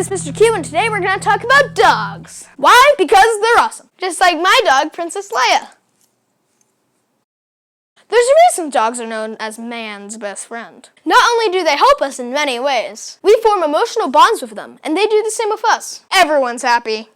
is Mr. Q, and today we're going to talk about dogs. Why? Because they're awesome. Just like my dog, Princess Leia. There's a reason dogs are known as man's best friend. Not only do they help us in many ways, we form emotional bonds with them, and they do the same with us. Everyone's happy.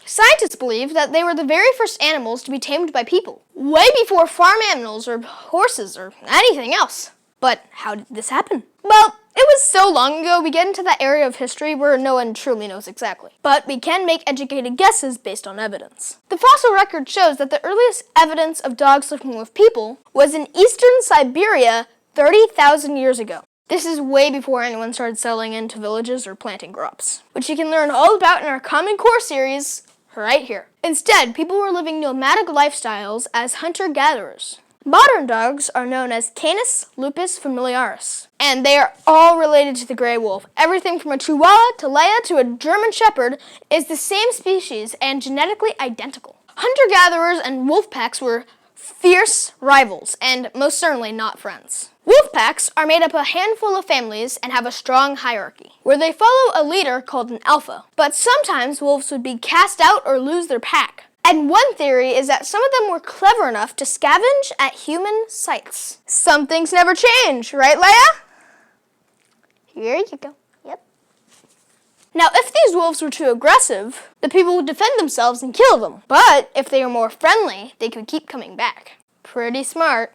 Scientists believe that they were the very first animals to be tamed by people, way before farm animals or horses or anything else. But how did this happen? Well, it was so long ago we get into that area of history where no one truly knows exactly. But we can make educated guesses based on evidence. The fossil record shows that the earliest evidence of dogs living with people was in eastern Siberia 30,000 years ago. This is way before anyone started settling into villages or planting crops, which you can learn all about in our Common Core series right here. Instead, people were living nomadic lifestyles as hunter-gatherers. Modern dogs are known as Canis lupus familiaris, and they are all related to the gray wolf. Everything from a Chihuahua to Leia to a German Shepherd is the same species and genetically identical. Hunter-gatherers and wolf packs were fierce rivals and most certainly not friends. Wolf packs are made up of a handful of families and have a strong hierarchy, where they follow a leader called an alpha. But sometimes wolves would be cast out or lose their pack. And one theory is that some of them were clever enough to scavenge at human sites. Some things never change, right, Leia? Here you go. Yep. Now, if these wolves were too aggressive, the people would defend themselves and kill them. But if they were more friendly, they could keep coming back. Pretty smart.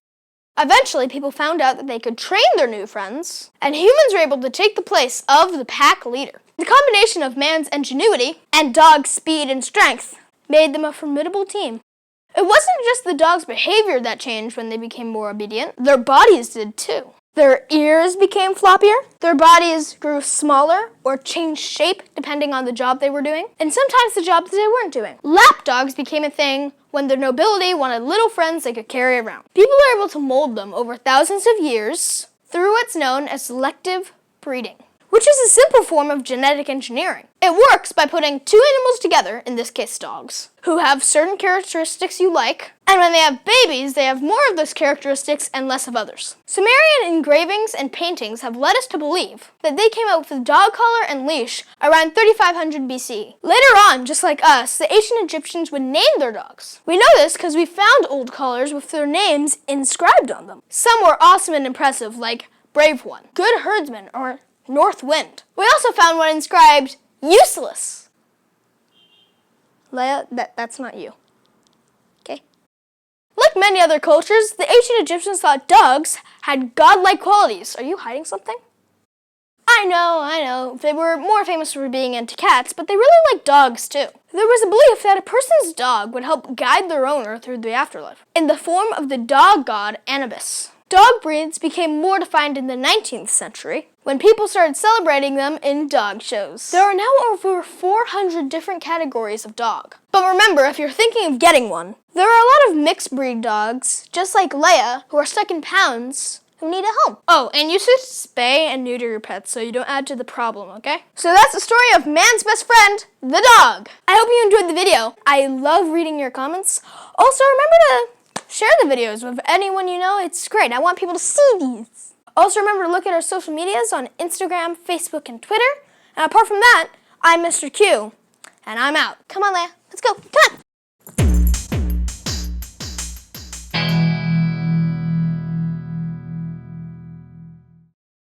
Eventually, people found out that they could train their new friends, and humans were able to take the place of the pack leader. The combination of man's ingenuity and dog's speed and strength made them a formidable team. It wasn't just the dog's behavior that changed when they became more obedient. Their bodies did too. Their ears became floppier, their bodies grew smaller or changed shape depending on the job they were doing, and sometimes the jobs they weren't doing. Lap dogs became a thing when the nobility wanted little friends they could carry around. People are able to mold them over thousands of years through what's known as selective breeding, which is a simple form of genetic engineering. It works by putting two animals together, in this case dogs, who have certain characteristics you like, and when they have babies, they have more of those characteristics and less of others. Sumerian engravings and paintings have led us to believe that they came up with the dog collar and leash around 3500 BC. Later on, just like us, the ancient Egyptians would name their dogs. We know this because we found old collars with their names inscribed on them. Some were awesome and impressive, like Brave One, Good Herdsman, or North Wind. We also found one inscribed useless. Leia, that's not you. Okay? Like many other cultures, the ancient Egyptians thought dogs had godlike qualities. Are you hiding something? I know. They were more famous for being into cats, but they really liked dogs too. There was a belief that a person's dog would help guide their owner through the afterlife, in the form of the dog god Anubis. Dog breeds became more defined in the 19th century, when people started celebrating them in dog shows. There are now over 400 different categories of dog. But remember, if you're thinking of getting one, there are a lot of mixed breed dogs, just like Leia, who are stuck in pounds, who need a home. Oh, and you should spay and neuter your pets so you don't add to the problem, okay? So that's the story of man's best friend, the dog. I hope you enjoyed the video. I love reading your comments. Also, remember to share the videos with anyone you know. It's great. I want people to see these. Also, remember to look at our social medias on Instagram, Facebook, and Twitter. And apart from that, I'm Mr. Q, and I'm out. Come on, Leia. Let's go. Come on.